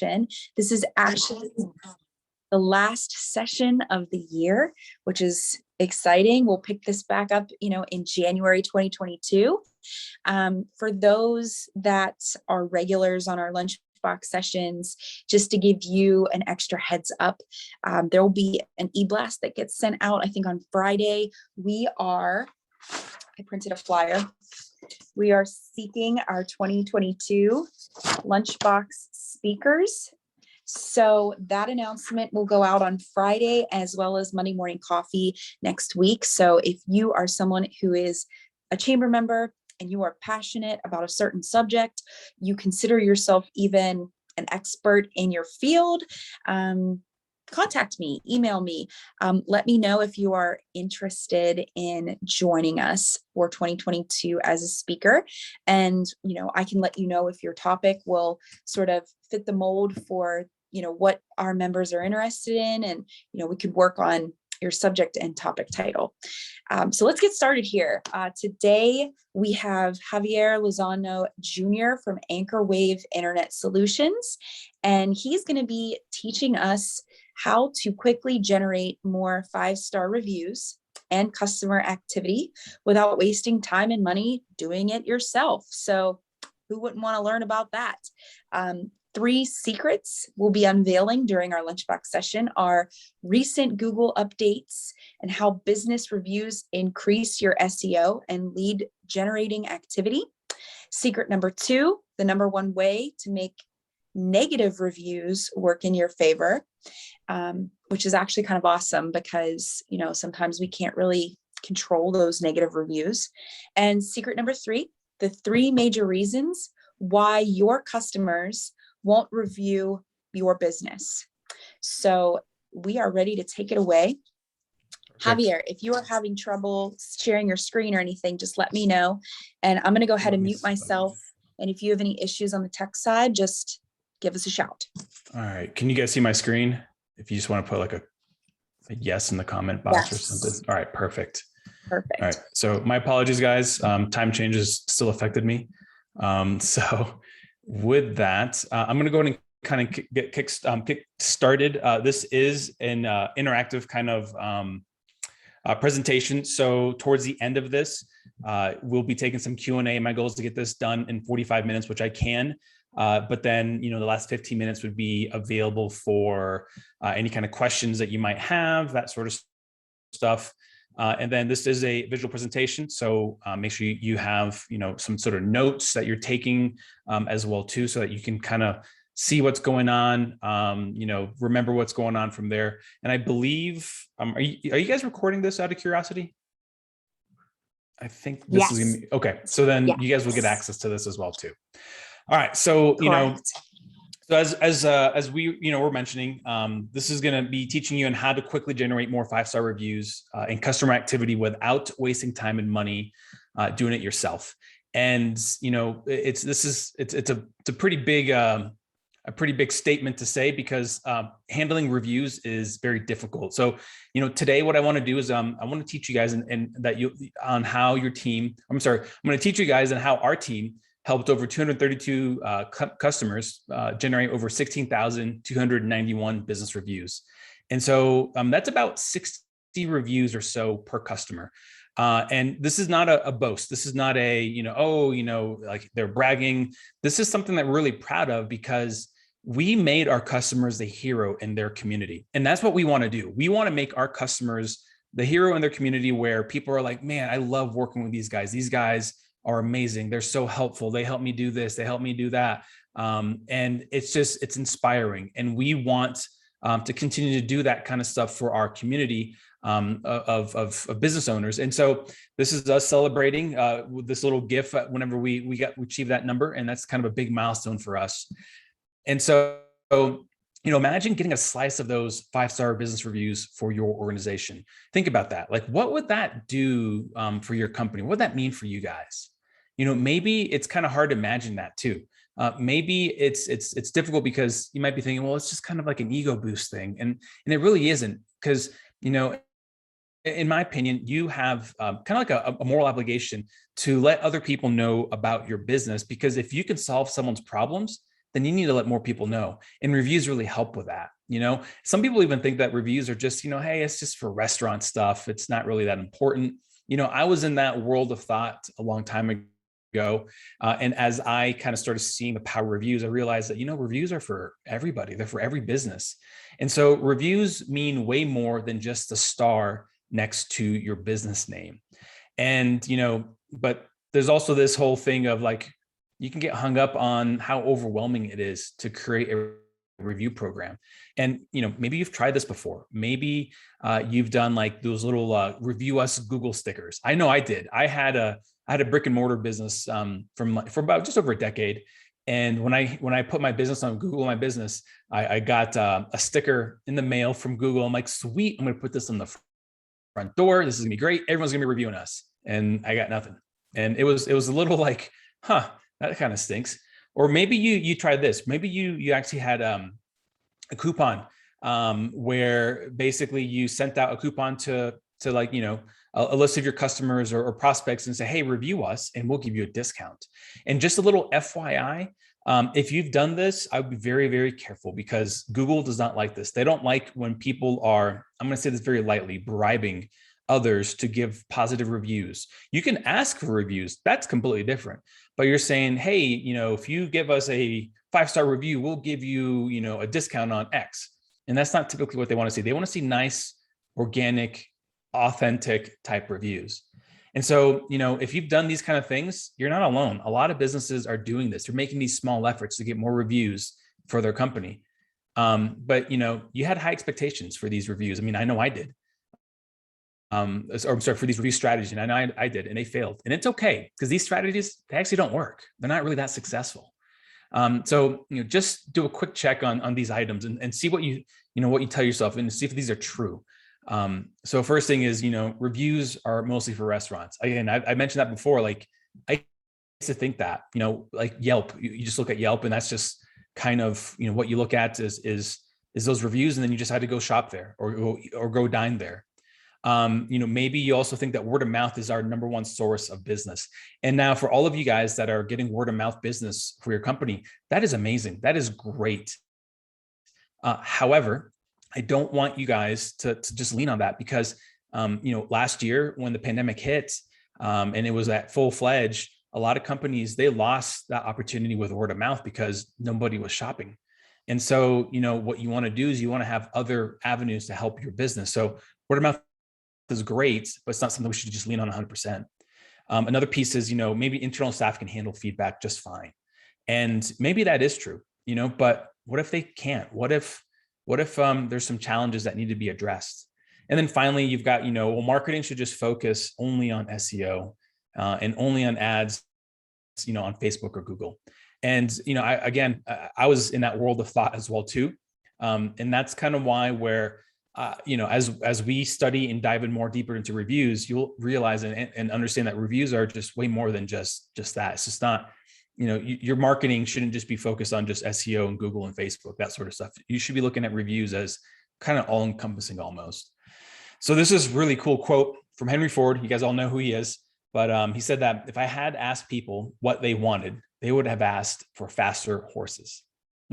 This is actually the last session of the year, which is exciting. We'll pick this back up, in January 2022. For those that are regulars on our lunchbox sessions, just to give you an extra heads up, there will be an e-blast that gets sent out, I think on Friday. I printed a flyer. We are seeking our 2022 lunchbox speakers. So that announcement will go out on Friday as well as Monday Morning Coffee next week. So if you are someone who is a chamber member and you are passionate about a certain subject, you consider yourself even an expert in your field, contact me, email me, let me know if you are interested in joining us for 2022 as a speaker. And, I can let you know if your topic will sort of fit the mold for, what our members are interested in. And, we could work on your subject and topic title. So let's get started here. Today, we have Javier Lozano Jr. from Anchorwave Internet Solutions, and he's going to be teaching us how to quickly generate more 5-star reviews and customer activity without wasting time and money doing it yourself. So who wouldn't want to learn about that? 3 secrets we'll be unveiling during our lunchbox session are recent Google updates and how business reviews increase your SEO and lead generating activity. Secret number 2, the number 1 way to make negative reviews work in your favor, which is actually kind of awesome because, sometimes we can't really control those negative reviews. And secret number 3, the 3 major reasons why your customers won't review your business. So we are ready to take it away. Perfect. Javier, if you are having trouble sharing your screen or anything, just let me know. And I'm going to go ahead and mute myself. And if you have any issues on the tech side, just give us a shout. All right. Can you guys see my screen? If you just want to put like a yes in the comment box or something. All right. Perfect. Perfect. All right. So my apologies, guys. Time changes still affected me. So with that, I'm going to go ahead and kind of get kick started. This is an interactive kind of presentation. So towards the end of this, we'll be taking some Q&A. My goal is to get this done in 45 minutes, which I can. But then, the last 15 minutes would be available for any kind of questions that you might have, that sort of stuff. And then this is a visual presentation. So make sure you have, some sort of notes that you're taking as well too, so that you can kind of see what's going on, remember what's going on from there. And I believe, are you guys recording this out of curiosity? I think this is gonna be, okay. So then you guys will get access to this as well too. All right. So, so as we, were mentioning, this is going to be teaching you on how to quickly generate more 5-star reviews and customer activity without wasting time and money doing it yourself. And, it's a pretty big statement to say because handling reviews is very difficult. So, today what I want to do is I want to teach you guys on how your team, I'm going to teach you guys on how our team helped over 232 customers generate over 16,291 business reviews. And so that's about 60 reviews or so per customer. And this is not a boast. This is not a, like they're bragging. This is something that we're really proud of because we made our customers the hero in their community. And that's what we want to do. We want to make our customers the hero in their community where people are like, man, I love working with these guys. These guys are amazing. They're so helpful. They help me do this. They help me do that. And it's inspiring. And we want to continue to do that kind of stuff for our community of business owners. And so this is us celebrating with this little GIF whenever we achieve that number. And that's kind of a big milestone for us. And so, imagine getting a slice of those 5-star business reviews for your organization. Think about that. Like, what would that do for your company? What would that mean for you guys? Maybe it's kind of hard to imagine that too. Maybe it's difficult because you might be thinking, well, it's just kind of like an ego boost thing. And it really isn't because, in my opinion, you have kind of like a moral obligation to let other people know about your business, because if you can solve someone's problems, then you need to let more people know. And reviews really help with that. Some people even think that reviews are just, hey, it's just for restaurant stuff. It's not really that important. I was in that world of thought a long time ago. And as I kind of started seeing the power of reviews, I realized that, reviews are for everybody. They're for every business. And so reviews mean way more than just the star next to your business name. And, but there's also this whole thing of like, you can get hung up on how overwhelming it is to create a review program. And, maybe you've tried this before. Maybe you've done like those little review us Google stickers. I know I did. I had a brick and mortar business for about just over a decade. And when I put my business on Google, my business, I got a sticker in the mail from Google. I'm like, sweet, I'm going to put this on the front door. This is gonna be great. Everyone's gonna be reviewing us. And I got nothing. And it was a little like, that kind of stinks. Or maybe you tried this. Maybe you actually had a coupon where basically you sent out a coupon to like, a list of your customers or prospects and say, hey, review us and we'll give you a discount. And just a little FYI, if you've done this, I would be very, very careful because Google does not like this. They don't like when people are, I'm going to say this very lightly, bribing others to give positive reviews. You can ask for reviews. That's completely different. But you're saying, hey, if you give us a 5-star review, we'll give you, a discount on X. And that's not typically what they want to see. They want to see nice, organic, authentic type reviews. And so, if you've done these kind of things, you're not alone. A lot of businesses are doing this. They're making these small efforts to get more reviews for their company. But, you had high expectations for these reviews. I mean, I know I did. For these review strategies, and I know I did, and they failed. And it's okay, because these strategies, they actually don't work. They're not really that successful. So, just do a quick check on these items and see what you tell yourself and see if these are true. So first thing is, reviews are mostly for restaurants. Again, I mentioned that before. Like, I used to think that, like Yelp, you just look at Yelp and that's just kind of, what you look at is those reviews. And then you just had to go shop there or go dine there. Maybe you also think that word of mouth is our number one source of business. And now for all of you guys that are getting word of mouth business for your company, that is amazing. That is great. However, I don't want you guys to just lean on that because, last year when the pandemic hit and it was at full fledged, a lot of companies, they lost that opportunity with word of mouth because nobody was shopping. And so, what you want to do is you want to have other avenues to help your business. So word of mouth is great, but it's not something we should just lean on 100%. Another piece is, maybe internal staff can handle feedback just fine. And maybe that is true, but what if they can't? What if there's some challenges that need to be addressed? And then finally, you've got, marketing should just focus only on SEO and only on ads, on Facebook or Google. And, I was in that world of thought as well too. And that's kind of why as we study and dive in more deeper into reviews, you'll realize and understand that reviews are just way more than just that. It's just not, your marketing shouldn't just be focused on just SEO and Google and Facebook, that sort of stuff. You should be looking at reviews as kind of all encompassing almost. So this is really cool quote from Henry Ford. You guys all know who he is, but he said that if I had asked people what they wanted, they would have asked for faster horses.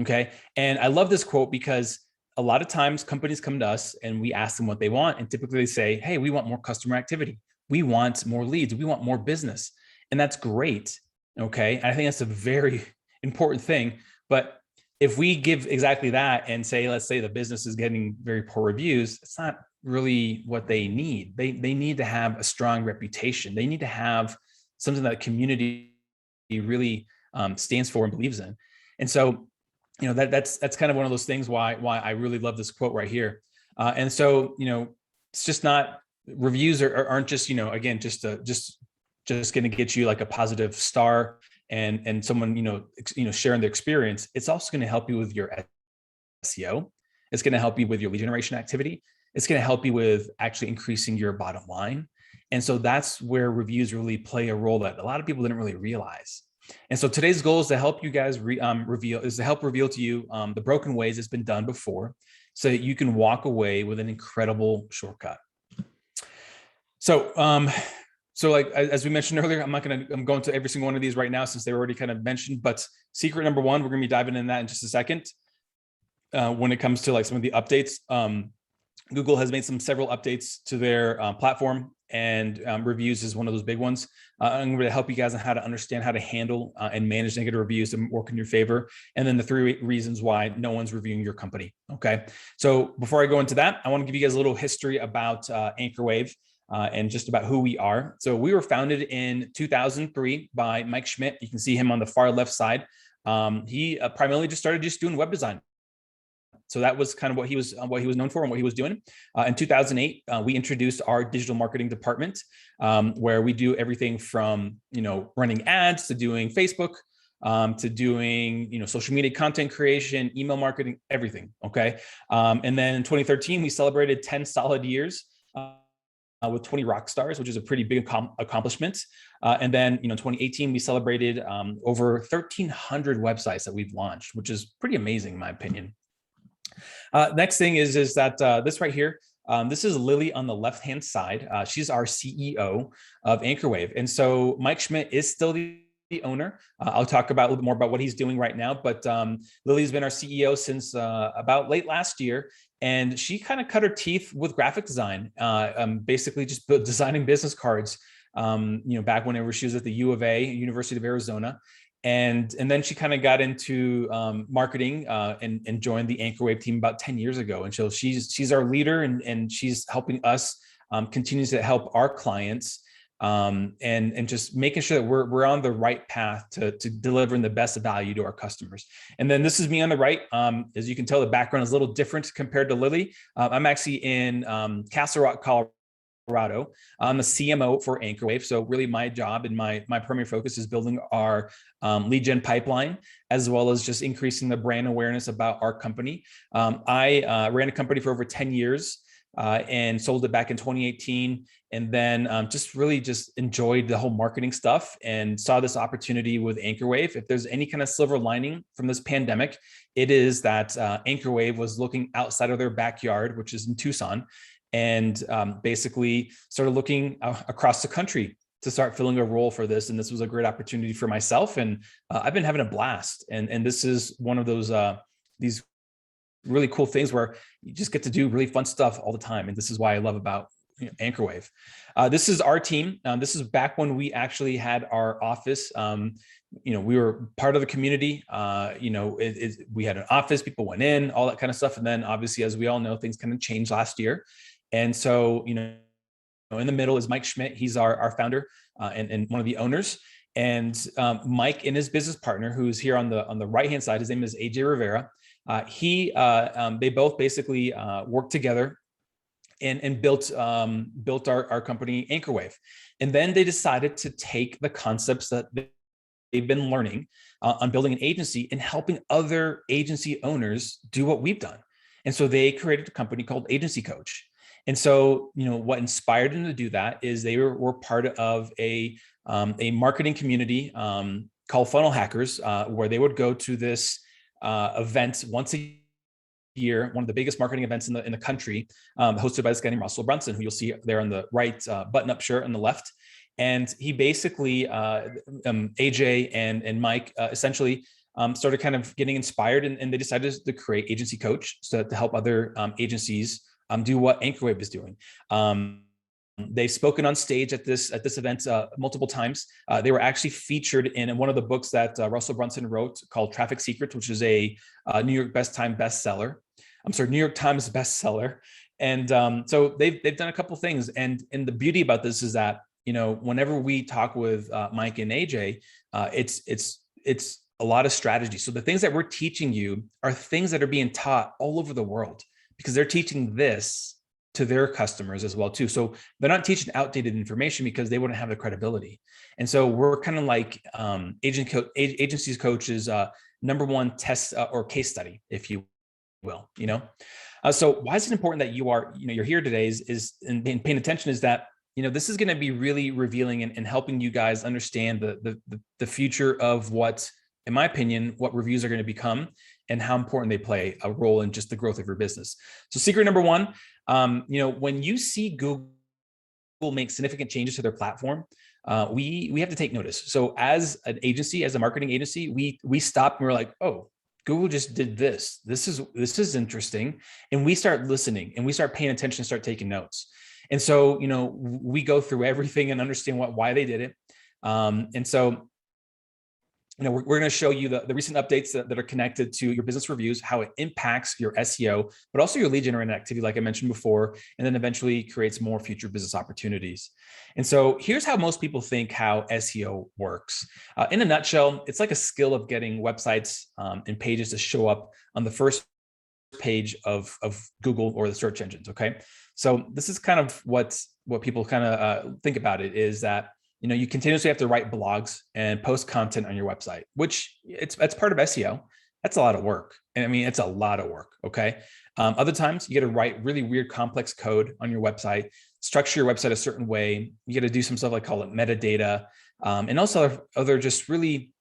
Okay. And I love this quote because a lot of times companies come to us and we ask them what they want. And typically they say, hey, we want more customer activity. We want more leads. We want more business. And that's great. Okay. And I think that's a very important thing. But if we give exactly that and say, let's say the business is getting very poor reviews, it's not really what they need. They need to have a strong reputation. They need to have something that the community really stands for and believes in. And so, that's kind of one of those things why I really love this quote right here. And so, it's just not, reviews aren't just, again, just going to get you like a positive star and someone, sharing their experience. It's also going to help you with your SEO. It's going to help you with your lead generation activity. It's going to help you with actually increasing your bottom line. And so that's where reviews really play a role that a lot of people didn't really realize. And so today's goal is to help you guys reveal to you the broken ways it's been done before, so that you can walk away with an incredible shortcut. So So like, as we mentioned earlier, I'm going to every single one of these right now since they were already kind of mentioned, but secret number one, we're going to be diving into that in just a second. When it comes to like some of the updates, Google has made several updates to their platform, and reviews is one of those big ones. I'm going to help you guys on how to understand how to handle and manage negative reviews and work in your favor. And then the 3 reasons why no one's reviewing your company. Okay. So before I go into that, I want to give you guys a little history about Anchorwave and just about who we are. So we were founded in 2003 by Mike Schmidt. You can see him on the far left side. He primarily just started doing web design. So that was kind of what he was known for and what he was doing. In 2008, we introduced our digital marketing department, where we do everything from running ads to doing Facebook, to doing social media content creation, email marketing, everything. Okay, and then in 2013, we celebrated 10 solid years. With 20 rock stars, which is a pretty big accomplishment. And then, in 2018, we celebrated over 1,300 websites that we've launched, which is pretty amazing, in my opinion. Next thing is that this right here, this is Lily on the left-hand side. She's our CEO of Anchorwave. And so Mike Schmidt is still the owner. I'll talk about a little bit more about what he's doing right now, but Lily's been our CEO since about late last year. And she kind of cut her teeth with graphic design, basically just designing business cards, back whenever she was at the U of A, University of Arizona. And then she kind of got into marketing and joined the Anchorwave team about 10 years ago. And so she's our leader, and she's helping us continue to help our clients and just making sure that we're on the right path to delivering the best value to our customers. And then this is me on the right. As you can tell, the background is a little different compared to Lily. I'm actually in Castle Rock, Colorado. I'm the CMO for Anchorwave. So really my job and my primary focus is building our lead gen pipeline, as well as just increasing the brand awareness about our company. I ran a company for over 10 years and sold it back in 2018. And then just enjoyed the whole marketing stuff and saw this opportunity with Anchorwave. If there's any kind of silver lining from this pandemic, it is that Anchorwave was looking outside of their backyard, which is in Tucson, and basically started looking across the country to start filling a role for this. And this was a great opportunity for myself. And I've been having a blast. And this is one of those, these really cool things where you just get to do really fun stuff all the time. And this is why I love about Anchorwave. This is our team. This is back when we actually had our office. We were part of the community. We had an office, people went in, all that kind of stuff. And then obviously, as we all know, things kind of changed last year. And so, in the middle is Mike Schmidt. He's our founder and one of the owners. And Mike and his business partner, who's here on the right-hand side, his name is AJ Rivera. They both basically worked together and built our company Anchorwave. And then they decided to take the concepts that they've been learning on building an agency and helping other agency owners do what we've done. And so they created a company called Agency Coach. And so, what inspired them to do that is they were part of a marketing community called Funnel Hackers, where they would go to this event once a year, one of the biggest marketing events in the country, hosted by this guy named Russell Brunson, who you'll see there on the right, button-up shirt on the left. And he basically, AJ and Mike essentially started kind of getting inspired, and they decided to create Agency Coach to help other agencies do what Anchorwave is doing. They've spoken on stage at this event multiple times. They were actually featured in one of the books that Russell Brunson wrote called Traffic Secrets, which is a New York Times bestseller. And so they've done a couple of things. And the beauty about this is that, whenever we talk with Mike and AJ, it's a lot of strategy. So the things that we're teaching you are things that are being taught all over the world, because they're teaching this to their customers as well too. So they're not teaching outdated information because they wouldn't have the credibility. And so we're kind of like Agency Coach's number one test or case study, if you will. So why is it important that you're here today is and paying attention, is that this is going to be really revealing and helping you guys understand the future of what, in my opinion, what reviews are going to become and how important they play a role in just the growth of your business. So secret number one, when you see Google make significant changes to their platform, we have to take notice. So as an agency, as a marketing agency, we stop and we're like, oh, Google just did this. This is interesting. And we start listening and we start paying attention and start taking notes. And so, we go through everything and understand why they did it. And so, we're going to show you the recent updates that are connected to your business reviews, how it impacts your SEO, but also your lead generating activity, like I mentioned before, and then eventually creates more future business opportunities. And so here's how most people think how SEO works. In a nutshell, it's like a skill of getting websites and pages to show up on the first page of Google or the search engines. Okay. So this is kind of what people kind of think about it is that you continuously have to write blogs and post content on your website, which that's part of SEO. That's a lot of work. And I mean, it's a lot of work. Okay. Other times you got to write really weird, complex code on your website, structure your website a certain way. You got to do some stuff like call it metadata. And also other just really,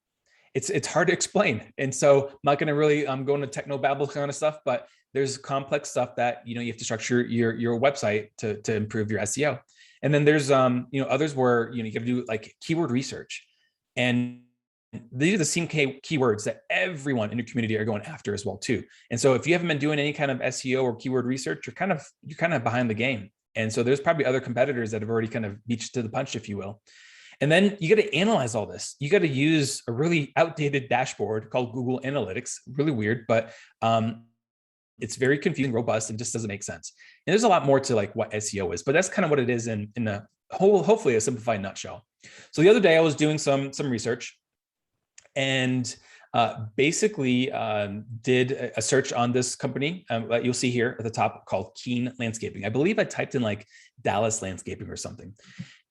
it's hard to explain. And so I'm not going to really go into techno babble kind of stuff, but there's complex stuff that, you have to structure your website to improve your SEO. And then there's, others where, you got to do like keyword research, and these are the same keywords that everyone in your community are going after as well too. And so if you haven't been doing any kind of SEO or keyword research, you're kind of behind the game. And so there's probably other competitors that have already kind of beat you to the punch, if you will. And then you got to analyze all this. You got to use a really outdated dashboard called Google Analytics. Really weird, but it's very confusing, robust, and just doesn't make sense. And there's a lot more to like what SEO is, but that's kind of what it is in a hopefully a simplified nutshell. So the other day I was doing some research and basically did a search on this company that you'll see here at the top called Keen Landscaping. I believe I typed in like Dallas Landscaping or something.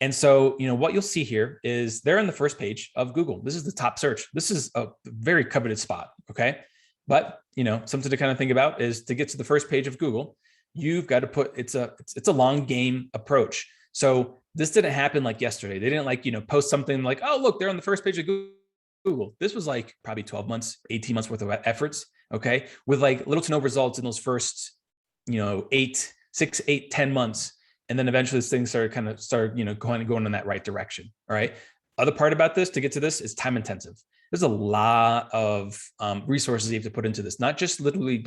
And so, what you'll see here is they're on the first page of Google. This is the top search. This is a very coveted spot. Okay. But, something to kind of think about is to get to the first page of Google, you've got to put, it's a long game approach. So this didn't happen like yesterday. They didn't post something like, oh, look, they're on the first page of Google. This was like probably 12 months, 18 months worth of efforts. Okay. With like little to no results in those first, 6, 8, 10 months. And then eventually this thing started going in that right direction. All right. Other part about this to get to this is time intensive. There's a lot of resources you have to put into this, not just literally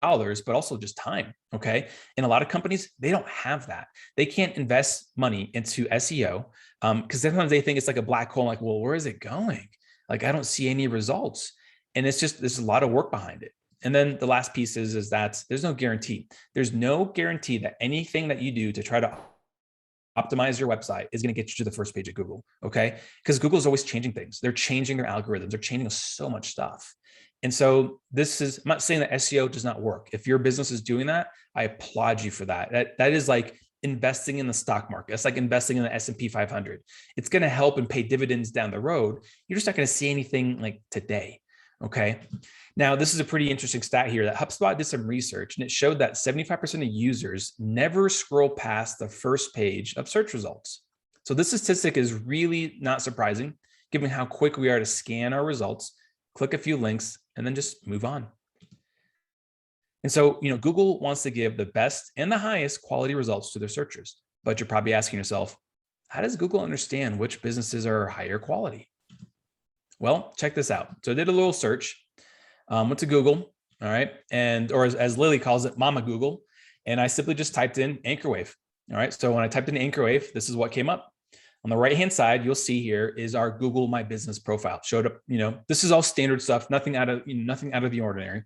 dollars, but also just time. Okay. And a lot of companies, they don't have that. They can't invest money into SEO because sometimes they think it's like a black hole. Like, well, where is it going? Like, I don't see any results. And it's just, there's a lot of work behind it. And then the last piece is that there's no guarantee. There's no guarantee that anything that you do to try to optimize your website is going to get you to the first page of Google. Okay. Because Google is always changing things. They're changing their algorithms. They're changing so much stuff. And so I'm not saying that SEO does not work. If your business is doing that, I applaud you for that. That is like investing in the stock market. It's like investing in the S&P 500. It's going to help and pay dividends down the road. You're just not going to see anything like today. Okay. Now, this is a pretty interesting stat here that HubSpot did some research, and it showed that 75% of users never scroll past the first page of search results. So this statistic is really not surprising, given how quick we are to scan our results, click a few links, and then just move on. And so, Google wants to give the best and the highest quality results to their searchers. But you're probably asking yourself, how does Google understand which businesses are higher quality? Well, check this out. So I did a little search, went to Google, all right, or as Lily calls it, Mama Google, and I simply just typed in Anchorwave. All right, so when I typed in Anchorwave, this is what came up. On the right-hand side, you'll see here is our Google My Business profile. Showed up, this is all standard stuff, nothing out of the ordinary.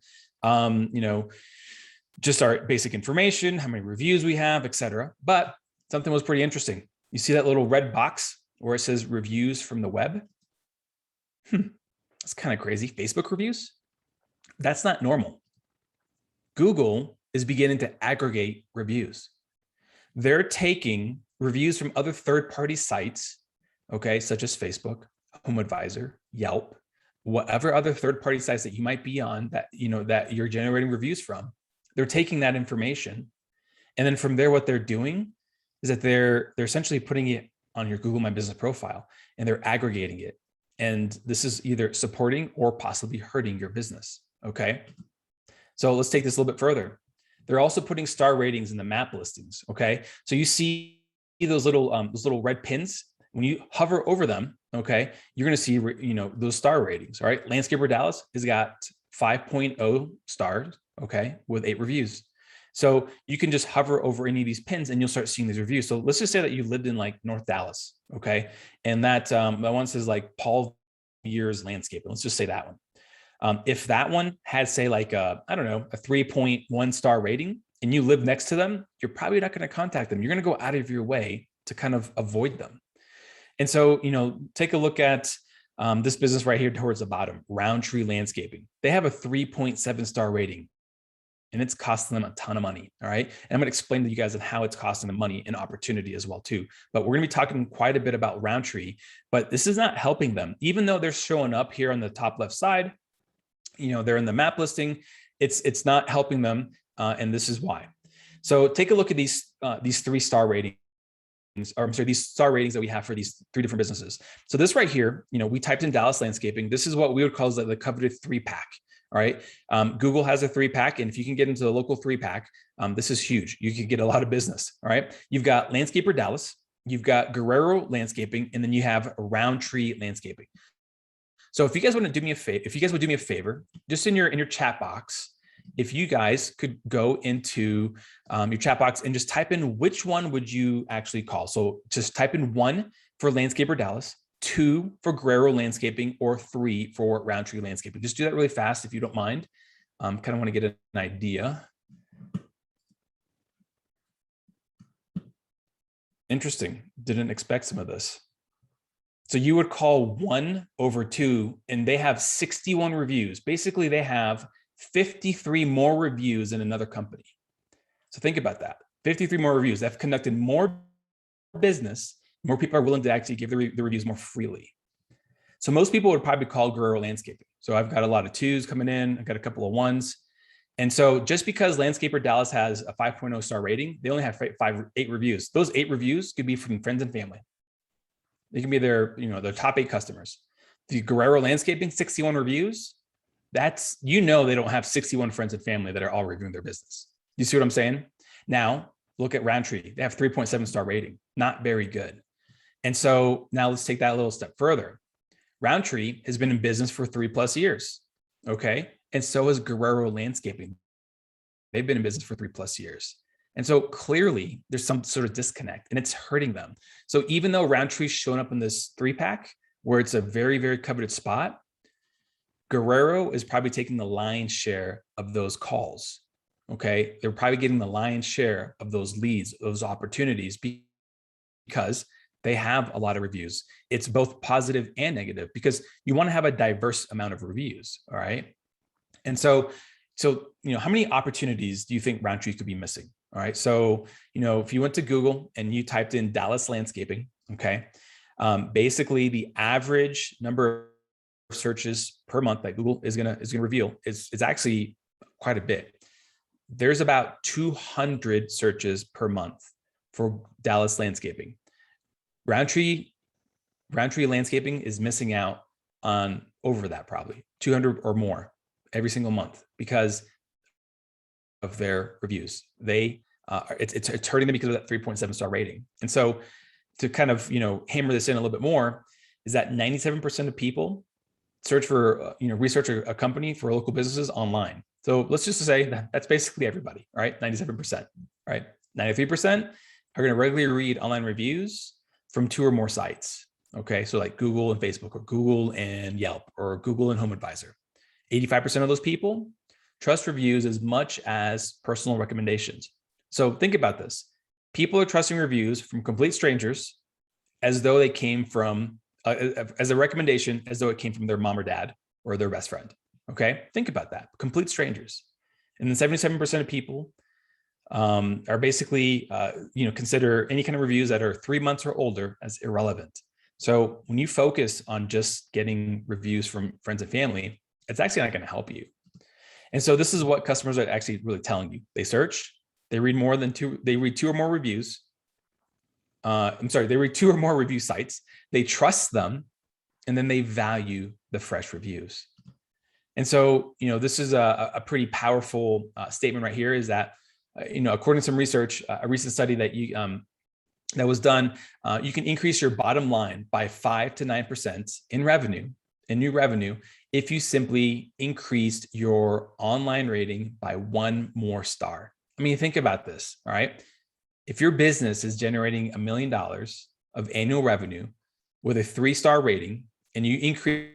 Just our basic information, how many reviews we have, etc. But something was pretty interesting. You see that little red box where it says reviews from the web? That's kind of crazy. Facebook reviews? That's not normal. Google is beginning to aggregate reviews. They're taking reviews from other third-party sites, okay, such as Facebook, HomeAdvisor, Yelp, whatever other third-party sites that you might be on that that you're generating reviews from. They're taking that information, and then from there, what they're doing is that they're essentially putting it on your Google My Business profile, and they're aggregating it. And this is either supporting or possibly hurting your business. Okay. So let's take this a little bit further. They're also putting star ratings in the map listings. Okay. So you see those little red pins, when you hover over them, okay, you're going to see, those star ratings. All right. Landscaper Dallas has got 5.0 stars. Okay. With 8 reviews. So you can just hover over any of these pins and you'll start seeing these reviews. So let's just say that you lived in like North Dallas. Okay. And that one says like Paul Years Landscaping. Let's just say that one. If that one had, say, like a 3.1 star rating and you live next to them, you're probably not going to contact them. You're going to go out of your way to kind of avoid them. And so, take a look at this business right here towards the bottom, Roundtree Landscaping. They have a 3.7 star rating and it's costing them a ton of money. All right. And I'm going to explain to you guys on how it's costing them money and opportunity as well too. But we're going to be talking quite a bit about Roundtree, but this is not helping them. Even though they're showing up here on the top left side, they're in the map listing. It's not helping them. And this is why. So take a look at these 3-star ratings. Or I'm sorry, these star ratings that we have for these 3 different businesses. So this right here, we typed in Dallas Landscaping. This is what we would call the coveted 3-pack. All right. Google has a 3-pack. And if you can get into the local 3-pack, this is huge. You can get a lot of business. All right. You've got Landscaper Dallas, you've got Guerrero Landscaping, and then you have Roundtree Landscaping. So if you guys want to do me a favor, just in your chat box, if you guys could go into your chat box and just type in which one would you actually call. So just type in 1 for Landscaper Dallas, 2 for Guerrero Landscaping, or 3 for Roundtree Landscaping. Just do that really fast if you don't mind. Kind of want to get an idea. Interesting. Didn't expect some of this. So you would call 1 over 2, and they have 61 reviews. Basically, they have 53 more reviews than another company. So think about that. 53 more reviews. They've conducted more business. More people are willing to actually give the reviews more freely. So most people would probably call Guerrero Landscaping. So I've got a lot of 2s coming in. I've got a couple of 1s. And so just because Landscaper Dallas has a 5.0 star rating, they only have 8 reviews. Those 8 reviews could be from friends and family. They can be their top 8 customers. The Guerrero Landscaping, 61 reviews. That's, they don't have 61 friends and family that are all reviewing their business. You see what I'm saying? Now, look at Roundtree. They have 3.7 star rating, not very good. And so now let's take that a little step further. Roundtree has been in business for 3+ years. Okay. And so has Guerrero Landscaping. They've been in business for 3+ years. And so clearly there's some sort of disconnect and it's hurting them. So even though Roundtree's shown up in this 3-pack where it's a very, very coveted spot, Guerrero is probably taking the lion's share of those calls. Okay. They're probably getting the lion's share of those leads, those opportunities, because they have a lot of reviews. It's both positive and negative because you want to have a diverse amount of reviews. All right. And so, how many opportunities do you think Roundtree could be missing? All right. So, if you went to Google and you typed in Dallas Landscaping, okay. Basically the average number of searches per month that Google is going to reveal is actually quite a bit. There's about 200 searches per month for Dallas Landscaping. Roundtree Landscaping is missing out on over that, probably 200 or more every single month because of their reviews. It's hurting them because of that 3.7 star rating. And so to kind of, hammer this in a little bit more is that 97% of people search for, research a company for local businesses online. So let's just say that that's basically everybody, right? 97%, right? 93% are going to regularly read online reviews from 2 or more sites. Okay. So like Google and Facebook, or Google and Yelp, or Google and HomeAdvisor. 85% of those people trust reviews as much as personal recommendations. So think about this. People are trusting reviews from complete strangers as though they came from, as a recommendation, as though it came from their mom or dad or their best friend. Okay. Think about that. Complete strangers. And then 77% of people are basically, consider any kind of reviews that are 3 months or older as irrelevant. So when you focus on just getting reviews from friends and family, it's actually not going to help you. And so this is what customers are actually really telling you. They search, they read they read 2 or more reviews. They read 2 or more review sites. They trust them, and then they value the fresh reviews. And so, this is a pretty powerful statement right here, is that, according to some research, a recent study that that was done. You can increase your bottom line by 5 to 9% in revenue, in new revenue, if you simply increased your online rating by one more star. I mean, think about this, all right? If your business is generating $1 million of annual revenue with a 3-star rating, and you increase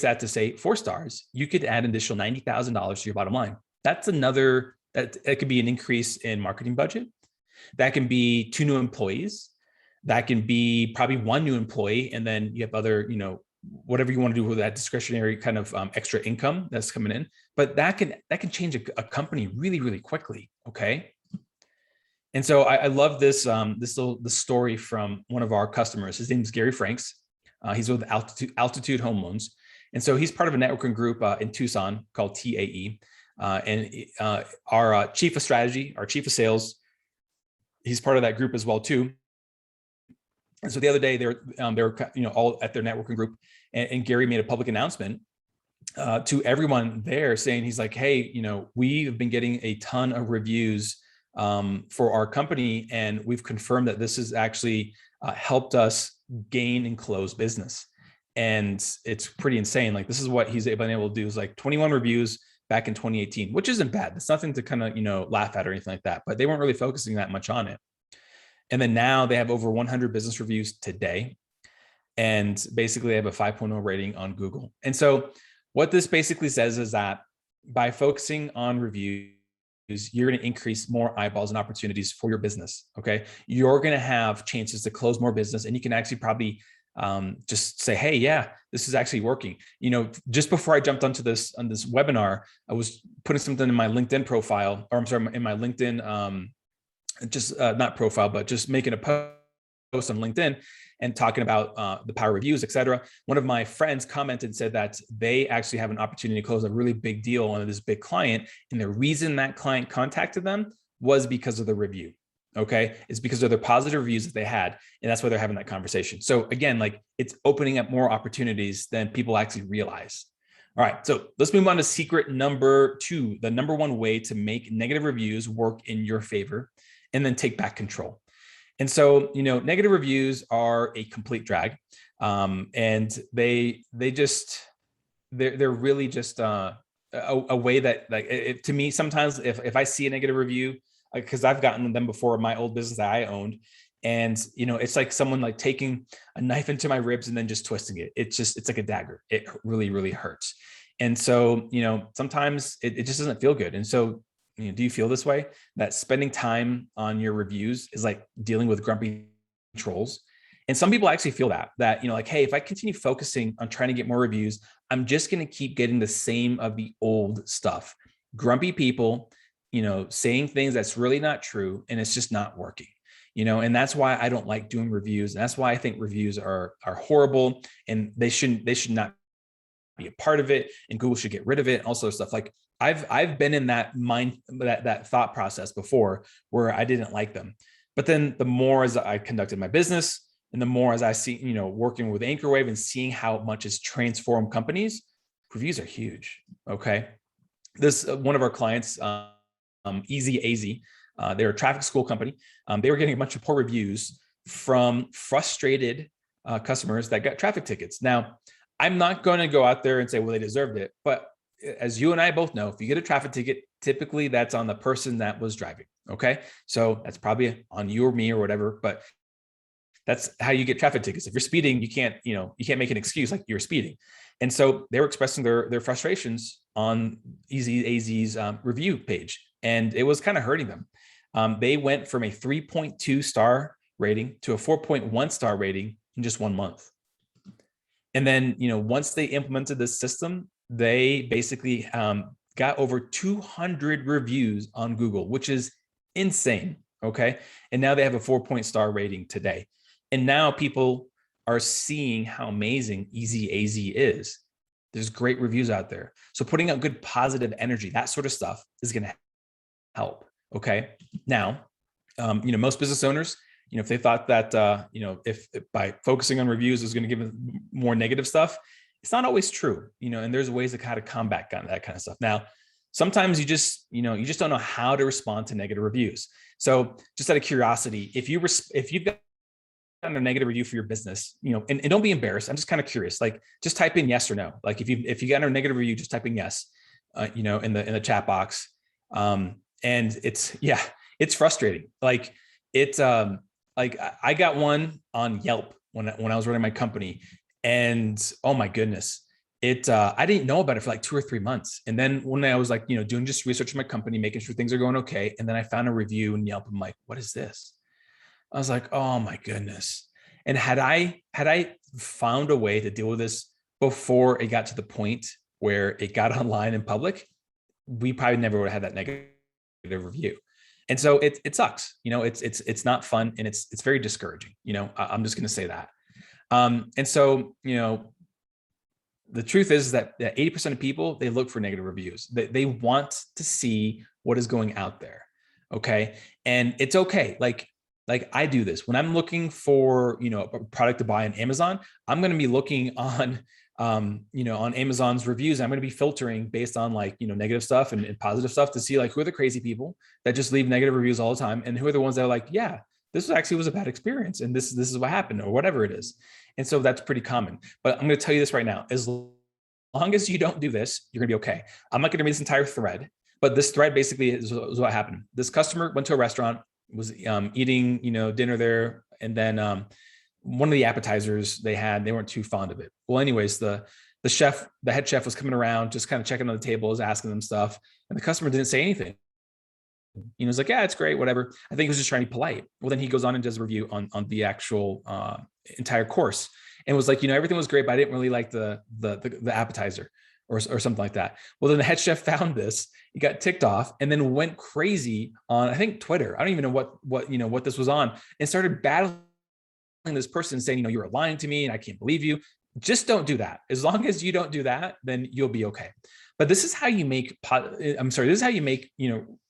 that to say 4 stars, you could add an additional $90,000 to your bottom line. That's another, that could be an increase in marketing budget. That can be 2 new employees. That can be probably 1 new employee. And then you have other, whatever you want to do with that discretionary kind of extra income that's coming in. But that can change a company really, really quickly. Okay. And so I love this the story from one of our customers. His name is Gary Franks. He's with Altitude Home Loans. And so he's part of a networking group in Tucson called TAE. Our chief of strategy, our chief of sales, he's part of that group as well too. And so the other day they were all at their networking group, and Gary made a public announcement to everyone there saying, he's like, hey, we've been getting a ton of reviews for our company, and we've confirmed that this has actually helped us gain and close business. And it's pretty insane. Like, this is what he's been able to do, is like 21 reviews back in 2018, which isn't bad. It's nothing to kind of, laugh at or anything like that, but they weren't really focusing that much on it. And then now they have over 100 business reviews today. And basically they have a 5.0 rating on Google. And so what this basically says is that by focusing on reviews, you're going to increase more eyeballs and opportunities for your business. Okay. You're going to have chances to close more business, and you can actually probably just say, hey, yeah, this is actually working. Just before I jumped onto this webinar, I was putting something in my LinkedIn profile, or I'm sorry, in my LinkedIn, not profile, but just making a post on LinkedIn and talking about the power of reviews, et cetera. One of my friends commented and said that they actually have an opportunity to close a really big deal on this big client. And the reason that client contacted them was because of the review. Okay. It's because of the positive reviews that they had. And that's why they're having that conversation. So again, like, it's opening up more opportunities than people actually realize. All right. So let's move on to secret number 2, the number 1 way to make negative reviews work in your favor, and then take back control. And so, negative reviews are a complete drag. And they're really just a way that, like, to me, sometimes if I see a negative review, because I've gotten them before in my old business that I owned, and, it's like someone like taking a knife into my ribs and then just twisting it. It's like a dagger. It really, really hurts. And so, sometimes it just doesn't feel good. And so, do you feel this way, that spending time on your reviews is like dealing with grumpy trolls? And some people actually feel that, like, hey, if I continue focusing on trying to get more reviews, I'm just going to keep getting the same of the old stuff. Grumpy people, saying things that's really not true, and it's just not working, and that's why I don't like doing reviews. And that's why I think reviews are horrible, and they should not be a part of it, and Google should get rid of it. Also stuff like, I've been in that that thought process before, where I didn't like them. But then the more as I conducted my business, and the more as I see, working with Anchorwave and seeing how much it's transformed companies, reviews are huge. Okay. This, one of our clients, Easy AZ, they're a traffic school company. They were getting a bunch of poor reviews from frustrated customers that got traffic tickets. Now, I'm not going to go out there and say, well, they deserved it. But as you and I both know, if you get a traffic ticket, typically that's on the person that was driving. Okay. So that's probably on you or me or whatever, but that's how you get traffic tickets. If you're speeding, you can't make an excuse like you're speeding. And so they were expressing their frustrations on Easy AZ's review page, and it was kind of hurting them. They went from a 3.2 star rating to a 4.1 star rating in just 1 month. And then, once they implemented this system, they basically got over 200 reviews on Google, which is insane. Okay. And now they have a 4-star rating today. And now people are seeing how amazing Easy AZ is. There's great reviews out there. So putting out good positive energy, that sort of stuff is going to help. Okay. Now, most business owners, if they thought that, if by focusing on reviews is going to give them more negative stuff, it's not always true, and there's ways to kind of combat that kind of stuff. Now, sometimes you just don't know how to respond to negative reviews. So just out of curiosity, if you've got a negative review for your business, and don't be embarrassed. I'm just kind of curious, like just type in yes or no. Like if you got a negative review, just type in yes, in the chat box. And it's frustrating. Like like I got one on Yelp when I was running my company, and oh my goodness, I didn't know about it for like 2 or 3 months. And then when I was like, doing just research in my company, making sure things are going okay. And then I found a review in Yelp. I'm like, what is this? I was like, oh my goodness. And had I found a way to deal with this before it got to the point where it got online in public, we probably never would have had that negative review. And so it sucks. It's not fun, and it's very discouraging. I'm just going to say that. And so, the truth is that 80% of people, they look for negative reviews. They want to see what is going out there. Okay. And it's okay. Like I do this when I'm looking for, a product to buy on Amazon. I'm going to be looking on, on Amazon's reviews. I'm going to be filtering based on negative stuff and positive stuff to see who are the crazy people that just leave negative reviews all the time, and who are the ones that are like, yeah, this actually was a bad experience, and this is what happened, or whatever it is. And so that's pretty common. But I'm going to tell you this right now: as long as you don't do this, you're going to be okay. I'm not going to read this entire thread, but this thread basically is what happened. This customer went to a restaurant, was eating dinner there, and then one of the appetizers they weren't too fond of it. Well, anyways, the head chef was coming around, just kind of checking on the tables, asking them stuff, and the customer didn't say anything. He was like, yeah, it's great, whatever. I think he was just trying to be polite. Well, then he goes on and does a review on the actual entire course, and was like, everything was great, but I didn't really like the appetizer or something like that. Well, then the head chef found this, he got ticked off, and then went crazy on, I think, Twitter. I don't even know what this was on, and started battling this person, saying, you were lying to me and I can't believe you. Just don't do that. As long as you don't do that, then you'll be okay. But this is how you make,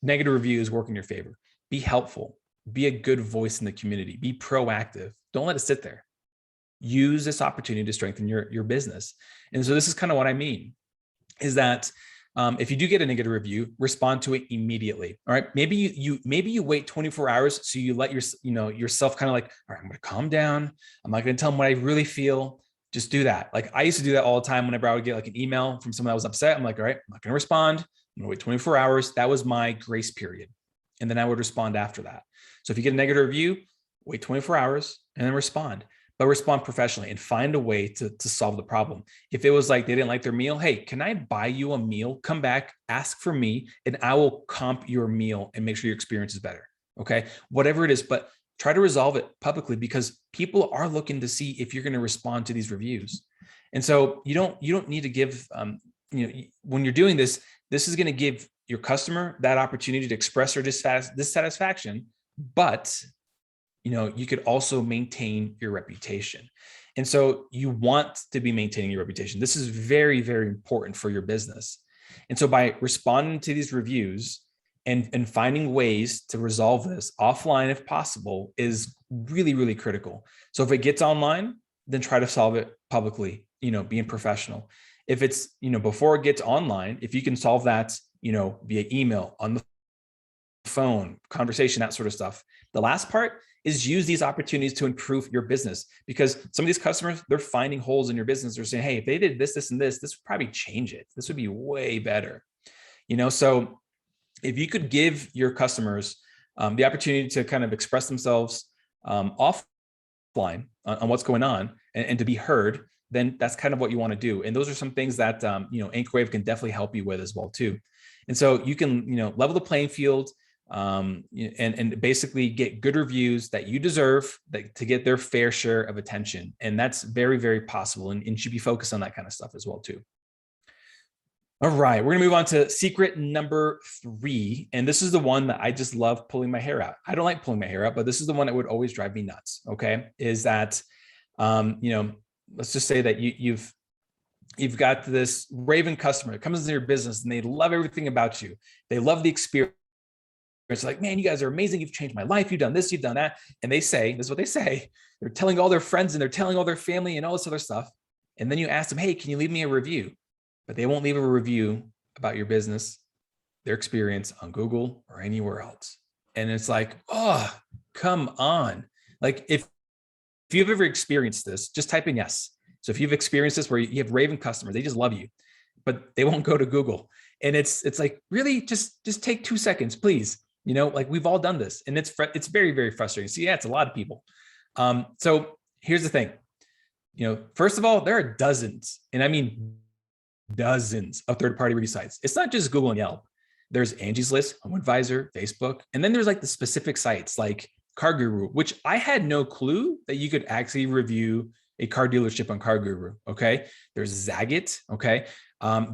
negative reviews work in your favor. Be helpful, be a good voice in the community, be proactive. Don't let it sit there. Use this opportunity to strengthen your business. And so this is kind of what I mean, is that if you do get a negative review, respond to it immediately. All right. Maybe you wait 24 hours. So you let yourself kind of like, all right, I'm going to calm down. I'm not going to tell them what I really feel. Just do that. Like I used to do that all the time whenever I would get an email from someone that was upset. I'm like, all right, I'm not going to respond. I'm going to wait 24 hours. That was my grace period. And then I would respond after that. So if you get a negative review, wait 24 hours and then respond. But respond professionally and find a way to solve the problem. If it was like they didn't like their meal, hey, can I buy you a meal? Come back, ask for me, and I will comp your meal and make sure your experience is better. Okay, whatever it is, but try to resolve it publicly, because people are looking to see if you're going to respond to these reviews. And so you don't need to give, when you're doing this, this is going to give your customer that opportunity to express their dissatisfaction, but you could also maintain your reputation. And so you want to be maintaining your reputation. This is very, very important for your business. And so by responding to these reviews and finding ways to resolve this offline, if possible, is really, really critical. So if it gets online, then try to solve it publicly, being professional. If it's, before it gets online, if you can solve that, via email, on the phone, conversation, that sort of stuff. The last part is use these opportunities to improve your business, because some of these customers, they're finding holes in your business. They're saying, hey, if they did this, this, and this would probably change it. This would be way better. So if you could give your customers the opportunity to kind of express themselves offline on what's going on and to be heard, then that's kind of what you want to do. And those are some things that, Anchorwave can definitely help you with as well too. And so you can, level the playing field, and basically get good reviews that you deserve, to get their fair share of attention. And that's very, very possible, and should be focused on that kind of stuff as well too. All right, we're gonna move on to secret number 3. And this is the one that I just love pulling my hair out. I don't like pulling my hair out, but this is the one that would always drive me nuts. Okay. Is that, let's just say that you've got this raving customer that comes into your business and they love everything about you. They love the experience. It's like, man, you guys are amazing. You've changed my life. You've done this, you've done that. And this is what they say. They're telling all their friends and they're telling all their family and all this other stuff. And then you ask them, hey, can you leave me a review? But they won't leave a review about your business. their experience on Google or anywhere else. And it's like, oh, come on. Like if you've ever experienced this, just type in yes. So if you've experienced this where you have raving customers, they just love you, but they won't go to Google. And it's like, really just take 2 seconds, please. Like we've all done this, and it's very, very frustrating. So yeah, it's a lot of people. So here's the thing, first of all, there are dozens, and I mean dozens of third-party review sites. It's not just Google and Yelp. There's Angie's List, HomeAdvisor, Facebook, and then there's like the specific sites like Car Guru, which I had no clue that you could actually review a car dealership on Car Guru. Okay, there's Zagat. Okay,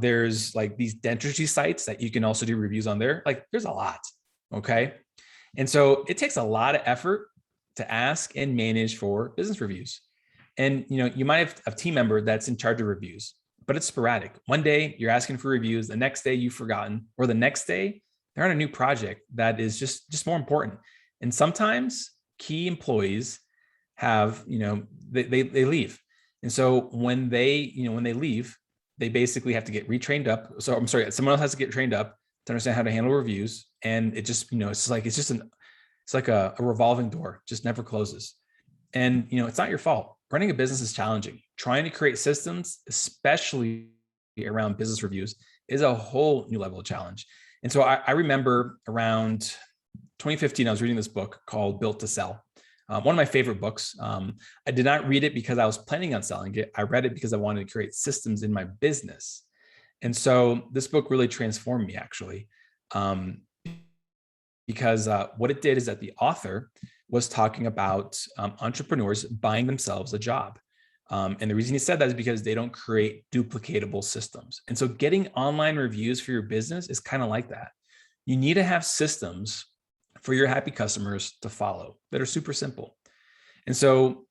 there's like these dentistry sites that you can also do reviews on there. Like there's a lot. Okay, and so it takes a lot of effort to ask and manage for business reviews. And you might have a team member that's in charge of reviews, but it's sporadic. One day you're asking for reviews, the next day you've forgotten, or the next day they're on a new project that is just more important. And sometimes key employees have, they leave. And so when they leave, they basically have to get retrained up. So I'm sorry, someone else has to get trained up to understand how to handle reviews. And it just, it's like a revolving door, just never closes. And, it's not your fault. Running a business is challenging. Trying to create systems, especially around business reviews, is a whole new level of challenge. And so I remember around 2015, I was reading this book called Built to Sell. One of my favorite books. I did not read it because I was planning on selling it. I read it because I wanted to create systems in my business. And so this book really transformed me, actually, because what it did is that the author was talking about entrepreneurs buying themselves a job. And the reason he said that is because they don't create duplicatable systems. And so getting online reviews for your business is kind of like that. You need to have systems for your happy customers to follow that are super simple. And so,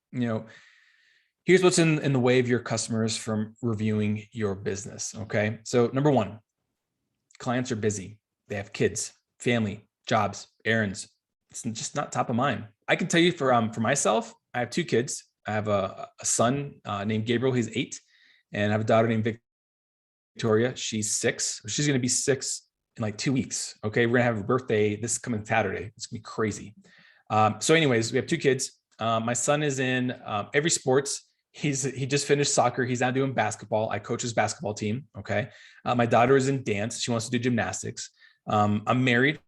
here's what's in the way of your customers from reviewing your business. Okay. So number one, clients are busy. They have kids, family, jobs, errands. It's just not top of mind. I can tell you for myself, I have 2 kids. I have a son named Gabriel. He's 8. And I have a daughter named Victoria. She's 6. She's going to be 6 in like 2 weeks. Okay. We're going to have her birthday this coming Saturday. It's going to be crazy. So anyways, we have 2 kids. My son is in every sports. He just finished soccer. He's now doing basketball. I coach his basketball team. Okay. My daughter is in dance. She wants to do gymnastics. I'm married.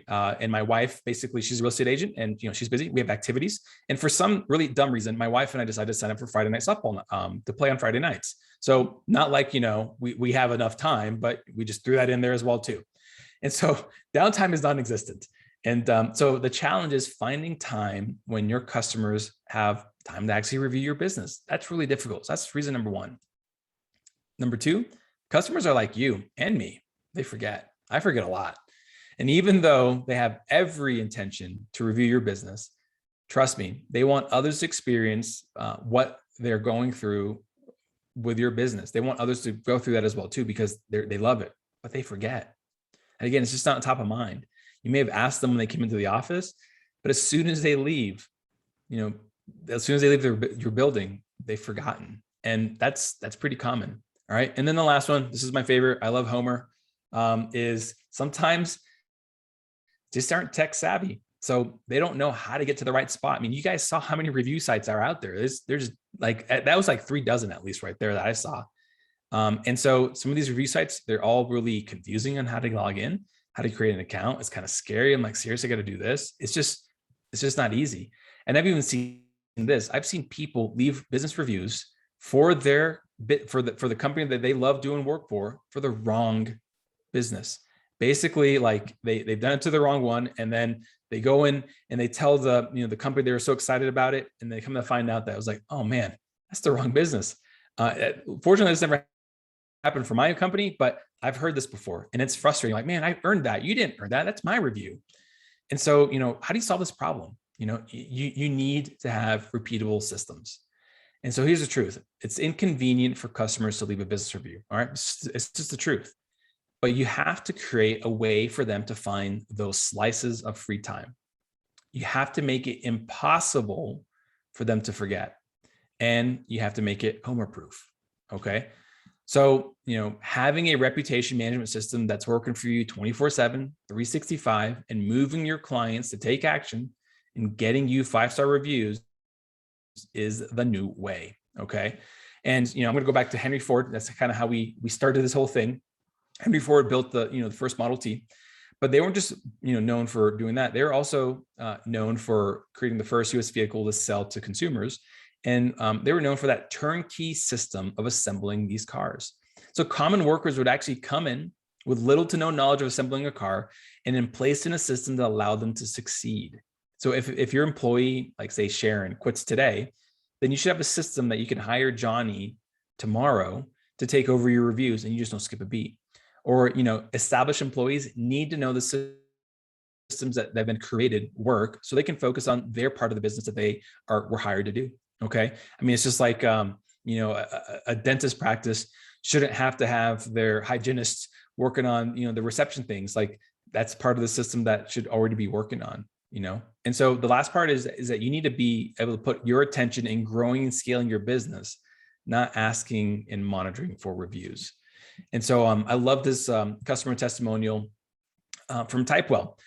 And my wife, basically, she's a real estate agent, and she's busy. We have activities, and for some really dumb reason, my wife and I decided to sign up for Friday night softball to play on Friday nights. So not like we have enough time, but we just threw that in there as well too. And so downtime is non-existent. And so the challenge is finding time when your customers have time to actually review your business. That's really difficult. So that's reason number 1. Number 2, customers are like you and me. They forget. I forget a lot. And even though they have every intention to review your business, trust me, they want others to experience what they're going through with your business. They want others to go through that as well too, because they love it, but they forget. And again, it's just not top of mind. You may have asked them when they came into the office, but as soon as they leave, as soon as they leave your building, they've forgotten. And that's pretty common. All right. And then the last one, this is my favorite. I love Homer, is sometimes just aren't tech savvy. So they don't know how to get to the right spot. I mean, you guys saw how many review sites are out there. There's like, that was like 3 dozen at least right there that I saw. And so some of these review sites, they're all really confusing on how to log in, how to create an account. It's kind of scary. I'm like, seriously, I got to do this. It's just not easy. And I've even seen this. I've seen people leave business reviews for the company that they love doing work for the wrong business. Basically, like they've done it to the wrong one, and then they go in and they tell the company they were so excited about it, and they come to find out that it was like, oh man, that's the wrong business. Fortunately, this never happened for my company, but I've heard this before, and it's frustrating. Like, man, I earned that. You didn't earn that. That's my review. And so, how do you solve this problem? You need to have repeatable systems. And so here's the truth. It's inconvenient for customers to leave a business review. All right. It's just the truth. But you have to create a way for them to find those slices of free time. You have to make it impossible for them to forget. And you have to make it Homer proof. Okay. So, having a reputation management system that's working for you 24/7, 365, and moving your clients to take action and getting you 5-star reviews is the new way. Okay. And, I'm going to go back to Henry Ford. That's kind of how we started this whole thing. Henry Ford built the first Model T, but they weren't just, known for doing that. They were also known for creating the first US vehicle to sell to consumers. And they were known for that turnkey system of assembling these cars. So common workers would actually come in with little to no knowledge of assembling a car and then placed in a system that allowed them to succeed. So if your employee, like say Sharon, quits today, then you should have a system that you can hire Johnny tomorrow to take over your reviews and you just don't skip a beat. Or, established employees need to know the systems that have been created work so they can focus on their part of the business that they were hired to do. Okay. I mean, it's just like, a dentist practice shouldn't have to have their hygienists working on, the reception things. Like that's part of the system that should already be working on, And so the last part is that you need to be able to put your attention in growing and scaling your business, not asking and monitoring for reviews. And so I love this customer testimonial from Typewell,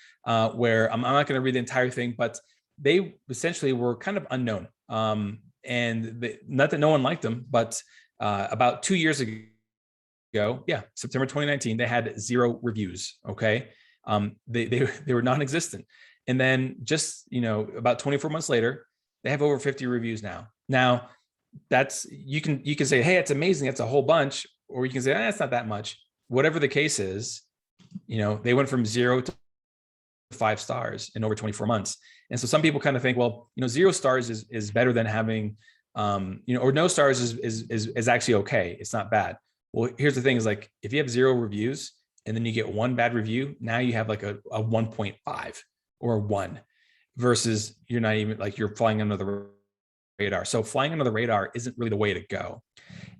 where I'm not going to read the entire thing, but they essentially were kind of unknown. Not that no one liked them, but about 2 years ago, September 2019, they had 0 reviews. Okay. They were non-existent. And then just, about 24 months later, they have over 50 reviews now. Now that's, you can say, hey, it's amazing. That's a whole bunch. Or you can say, it's not that much. Whatever the case is, they went from 0 to 5 stars in over 24 months. And so some people kind of think, well, 0 stars is better than having, or no stars is actually okay. It's not bad. Well, here's the thing is like, if you have 0 reviews and then you get 1 bad review, now you have like a 1.5 or a 1 versus you're not even like you're flying under the radar. So flying under the radar isn't really the way to go.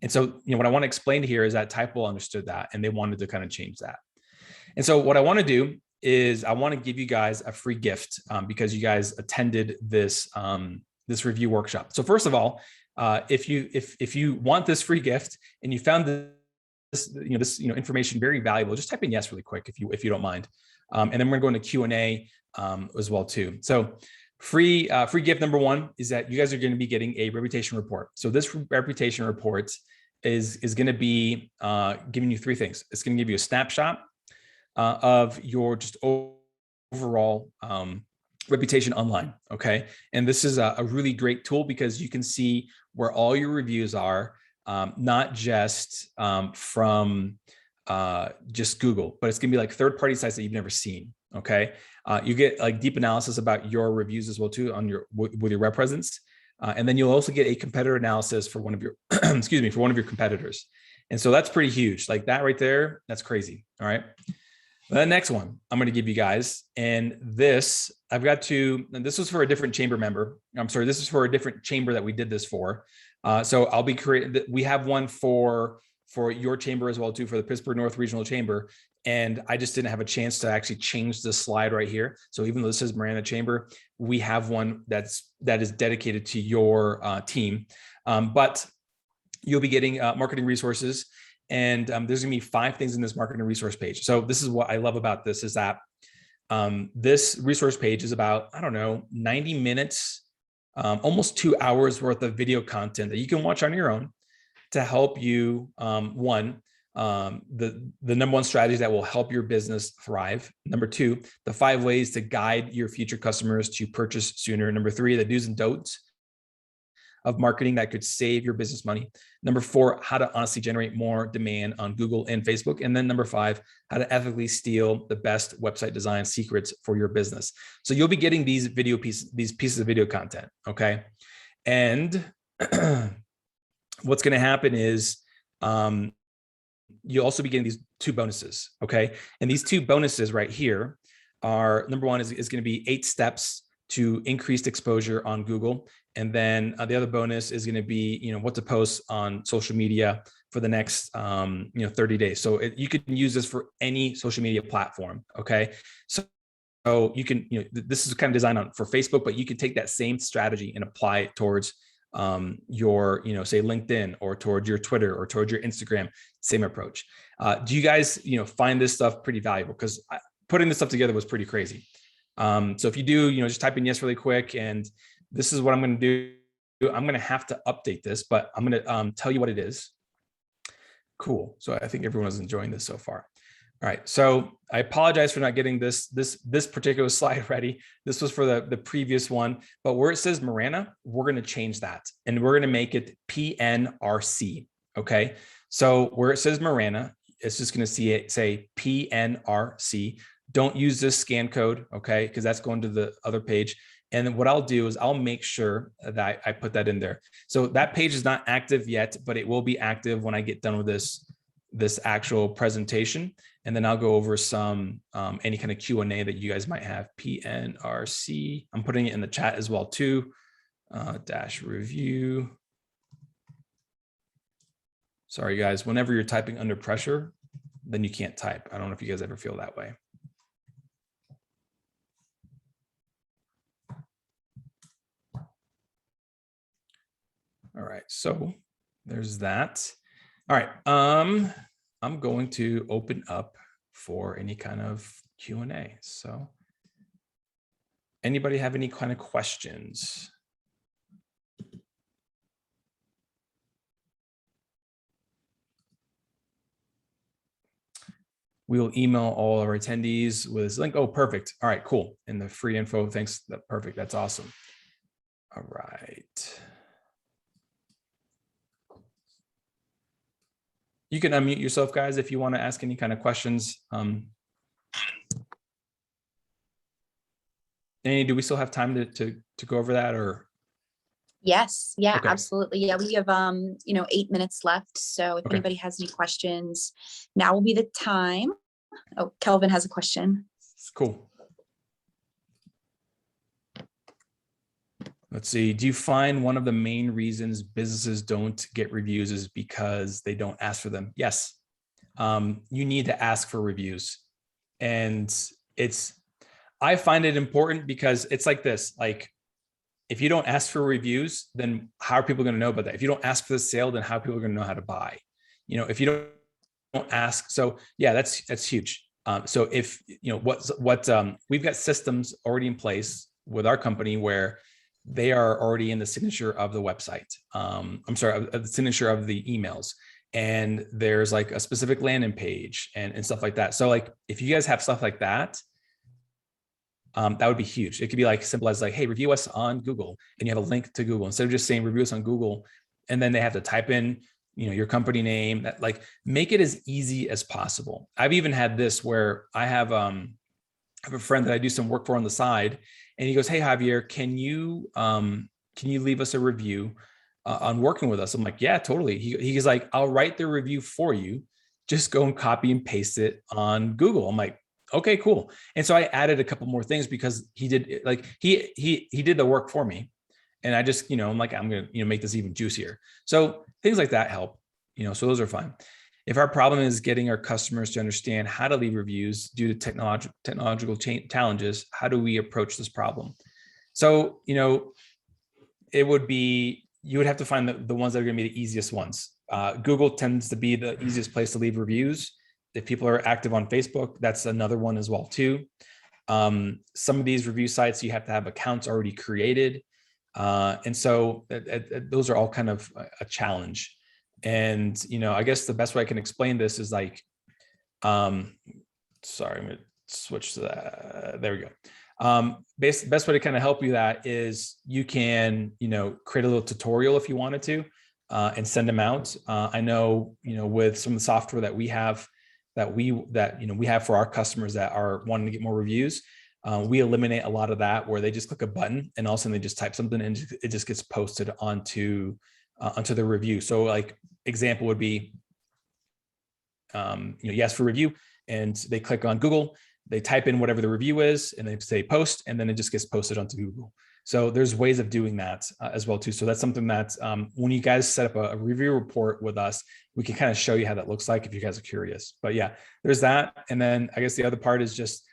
And so, what I want to explain here is that Typewell understood that and they wanted to kind of change that. And so what I want to do is I want to give you guys a free gift because you guys attended this review workshop. So first of all, if you want this free gift and you found this information very valuable, just type in yes really quick if you don't mind. And then we're going to go into Q&A as well too. So free gift number 1 is that you guys are going to be getting a reputation report. So this reputation report is going to be giving you 3 things. It's going to give you a snapshot of your just overall reputation online. Okay. And this is a really great tool because you can see where all your reviews are, not just from just Google, but it's going to be like third-party sites that you've never seen. Okay. You get like deep analysis about your reviews as well too on with your web presence. And then you'll also get a competitor analysis for one of your, for one of your competitors. And so that's pretty huge. Like that right there, that's crazy. All right. The next one I'm going to give you guys, and this this was for a different chamber member. I'm sorry, this is for a different chamber that we did this for. So I'll be creating, we have one for your chamber as well too, for the Pittsburgh North Regional Chamber. And I just didn't have a chance to actually change the slide right here. So even though this is Marana Chamber, we have one that is dedicated to your team. But you'll be getting marketing resources. And there's gonna be 5 things in this marketing resource page. So this is what I love about this is that this resource page is about, 90 minutes, almost 2 hours worth of video content that you can watch on your own to help you, the number 1 strategy that will help your business thrive. Number 2, the 5 ways to guide your future customers to purchase sooner. Number 3, the do's and don'ts of marketing that could save your business money. Number 4, how to honestly generate more demand on Google and Facebook. And then number 5, how to ethically steal the best website design secrets for your business. So you'll be getting these pieces of video content. Okay. And what's going to happen is, you'll also be getting these 2 bonuses. Okay. And these 2 bonuses right here are, number 1 is going to be 8 steps to increased exposure on Google. And then the other bonus is going to be, what to post on social media for the next, 30 days. So you can use this for any social media platform. Okay. So you can, this is kind of designed for Facebook, but you can take that same strategy and apply it towards your, say LinkedIn or towards your Twitter or towards your Instagram, same approach. Do you guys, find this stuff pretty valuable? Because putting this stuff together was pretty crazy. So if you do, just type in yes really quick, and this is what I'm going to do. I'm going to have to update this, but I'm going to tell you what it is. Cool. So I think everyone is enjoying this so far. All right. So I apologize for not getting this particular slide ready. This was for the previous one, but where it says Marana, we're going to change that and we're going to make it PNRC. Okay. So where it says Marana, it's just going to say PNRC. Don't use this scan code. Okay. Because that's going to the other page. And then what I'll do is I'll make sure that I put that in there. So that page is not active yet, but it will be active when I get done with this actual presentation. And then I'll go over some any kind of Q&A that you guys might have. PNRC. I'm putting it in the chat as well too. Dash review. Sorry guys, whenever you're typing under pressure, then you can't type. I don't know if you guys ever feel that way. All right, so there's that. All right, I'm going to open up for any kind of Q&A. So anybody have any kind of questions? We'll email all our attendees with this link. Oh, perfect. All right, cool. And the free info, thanks. Perfect, that's awesome. All right. You can unmute yourself, guys, if you want to ask any kind of questions. Annie, do we still have time to go over that, or? Yes, yeah, Okay. absolutely. Yeah, we have 8 minutes left. So if Okay. anybody has any questions, now will be the time. Oh, Kelvin has a question. Cool. Let's see. Do you find one of the main reasons businesses don't get reviews is because they don't ask for them? Yes. You need to ask for reviews. And I find it important because it's like this, like, if you don't ask for reviews, then how are people going to know about that? If you don't ask for the sale, then how are people going to know how to buy? If you don't ask. So yeah, that's huge. So if, we've got systems already in place with our company where they are already in the signature of the website. I'm sorry, of the signature of the emails. And there's like a specific landing page and stuff like that. So like, if you guys have stuff like that, that would be huge. It could be like simple as like, hey, review us on Google, and you have a link to Google instead of just saying review us on Google. And then they have to type in, your company name. That, like, make it as easy as possible. I've even had this where I have a friend that I do some work for on the side, and he goes, hey, Javier, can you leave us a review on working with us? I'm like, yeah, totally. He's like, I'll write the review for you. Just go and copy and paste it on Google. I'm like, okay, cool. And so I added a couple more things because he did, like, he did the work for me. And I just, I'm like, I'm going to, make this even juicier. So things like that help, so those are fine. If our problem is getting our customers to understand how to leave reviews due to technological challenges, how do we approach this problem? So, it would be, you would have to find the ones that are going to be the easiest ones. Google tends to be the easiest place to leave reviews. If people are active on Facebook, that's another one as well too. Some of these review sites, you have to have accounts already created. And so those are all kind of a challenge. And, I guess the best way I can explain this is like, sorry, I'm going to switch to that. There we go. Best way to kind of help you that is you can, create a little tutorial if you wanted to, and send them out. I know, with some of the software that we have, we have for our customers that are wanting to get more reviews, we eliminate a lot of that where they just click a button and all of a sudden they just type something and it just gets posted onto the review. So like example would be, yes for review, and they click on Google, they type in whatever the review is and they say post, and then it just gets posted onto Google. So there's ways of doing that as well too. So that's something that when you guys set up a review report with us, we can kind of show you how that looks like if you guys are curious. But yeah, there's that. And then I guess the other part is just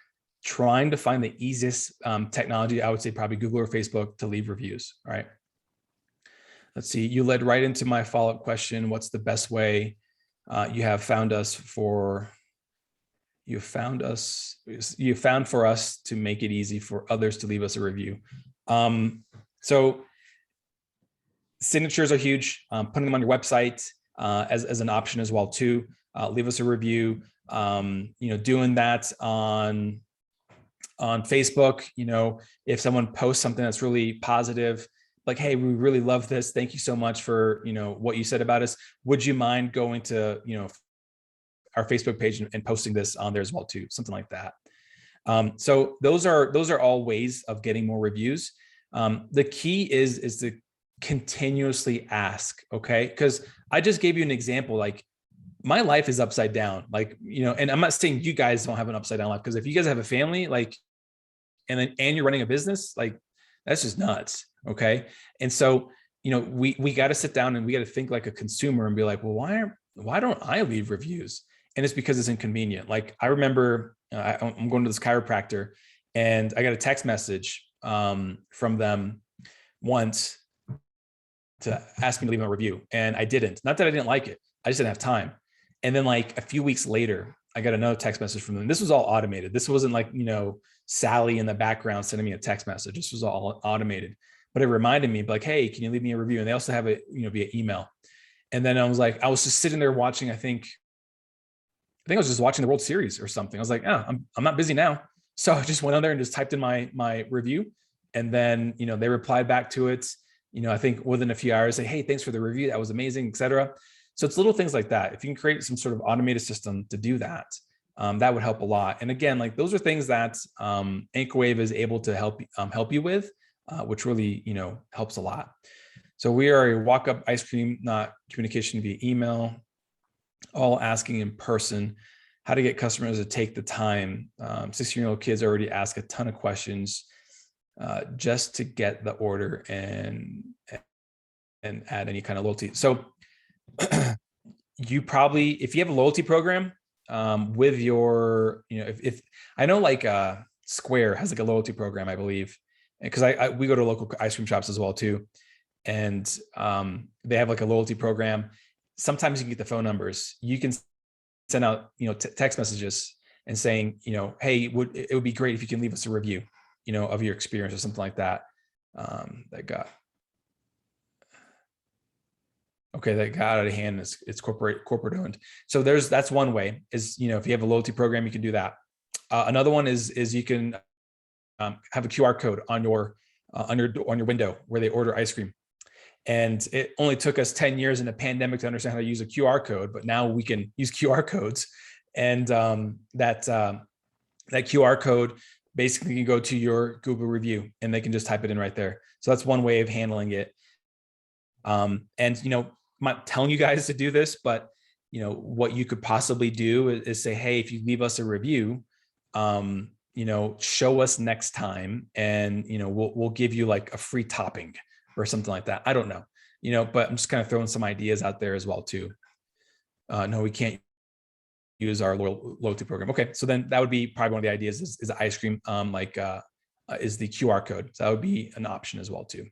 trying to find the easiest technology. I would say probably Google or Facebook to leave reviews. All right. let's see, you led right into my follow-up question. What's the best way you found for us to make it easy for others to leave us a review? So signatures are huge. Putting them on your website as an option as well too. Leave us a review. Doing that on Facebook. If someone posts something that's really positive, like, hey, we really love this. Thank you so much for what you said about us. Would you mind going to our Facebook page and posting this on there as well too? Something like that. So those are all ways of getting more reviews. The key is to continuously ask, okay? Because I just gave you an example, like my life is upside down, like, and I'm not saying you guys don't have an upside down life, because if you guys have a family, like, and you're running a business, like that's just nuts, okay? And so, we got to sit down and we got to think like a consumer and be like, well, why don't I leave reviews? And it's because it's inconvenient. Like I remember I'm going to this chiropractor and I got a text message from them once to ask me to leave a review. And I didn't. Not that I didn't like it. I just didn't have time. And then like a few weeks later, I got another text message from them. This was all automated. This wasn't like, Sally in the background sending me a text message. This was all automated. But it reminded me like, hey, can you leave me a review? And they also have it, via email. And then I was just sitting there watching, I think I was just watching the World Series or something. I was like, oh, I'm not busy now. So I just went on there and just typed in my review. And then, they replied back to it, I think within a few hours, say, hey, thanks for the review. That was amazing, et cetera. So it's little things like that. If you can create some sort of automated system to do that, that would help a lot. And again, like those are things that Anchorwave is able to help you with, which really, helps a lot. So we are a walk-up ice cream, not communication via email, all asking in person, how to get customers to take the time. 16-year-old kids already ask a ton of questions just to get the order and add any kind of loyalty. So you probably, if you have a loyalty program with your, if I know like Square has like a loyalty program, I believe, because we go to local ice cream shops as well too. And they have like a loyalty program. Sometimes you can get the phone numbers. You can send out, text messages and saying, hey, it would be great if you can leave us a review, of your experience or something like that. That got out of hand. It's corporate owned. So that's one way is, if you have a loyalty program, you can do that. Another one is you can have a QR code on your window where they order ice cream. And it only took us 10 years in a pandemic to understand how to use a QR code, but now we can use QR codes. And that QR code basically can go to your Google review and they can just type it in right there. So that's one way of handling it. And, I'm not telling you guys to do this, but, what you could possibly do is say, hey, if you leave us a review, show us next time and, we'll give you like a free topping or something like that. I don't know, but I'm just kind of throwing some ideas out there as well too. No, we can't use our loyalty program. Okay. So then that would be probably one of the ideas is ice cream, is the QR code. So that would be an option as well too.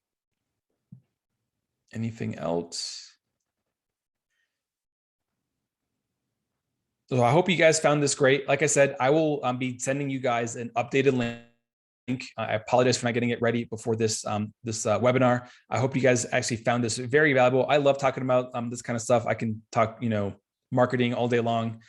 Anything else? So I hope you guys found this great. Like I said, I will be sending you guys an updated link. I apologize for not getting it ready before this webinar. I hope you guys actually found this very valuable. I love talking about this kind of stuff. I can talk, marketing all day long.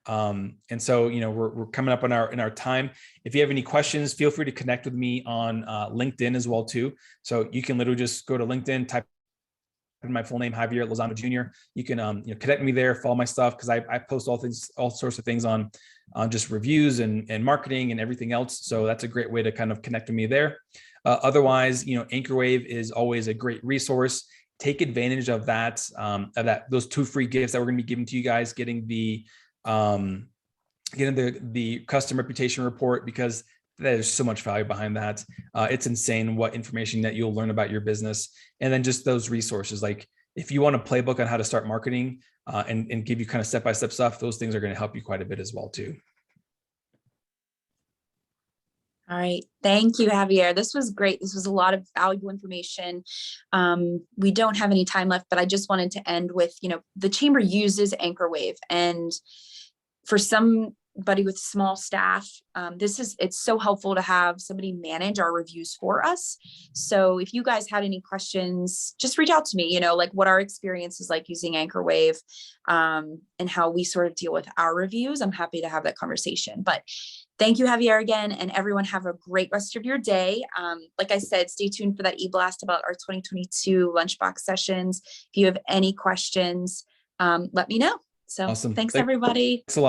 And so, we're coming up on our time. If you have any questions, feel free to connect with me on LinkedIn as well too. So you can literally just go to LinkedIn, type in my full name, Javier Lozano Jr. You can connect me there, follow my stuff, because I post all sorts of things on just reviews and marketing and everything else. So that's a great way to kind of connect with me there. Otherwise, Anchorwave is always a great resource. Take advantage of that, those 2 free gifts that we're going to be giving to you guys, getting the custom reputation report, because there's so much value behind that. It's insane what information that you'll learn about your business. And then just those resources, like if you want a playbook on how to start marketing and give you kind of step-by-step stuff, those things are going to help you quite a bit as well too. All right. Thank you, Javier. This was great. This was a lot of valuable information. We don't have any time left, but I just wanted to end with, the chamber uses Anchorwave, and for somebody with small staff, it's so helpful to have somebody manage our reviews for us. So if you guys had any questions, just reach out to me, like what our experience is like using Anchorwave, and how we sort of deal with our reviews. I'm happy to have that conversation. But thank you, Javier, again, and everyone have a great rest of your day. Like I said, stay tuned for that e-blast about our 2022 lunchbox sessions. If you have any questions, let me know. So Awesome. thanks, everybody. Thanks a lot.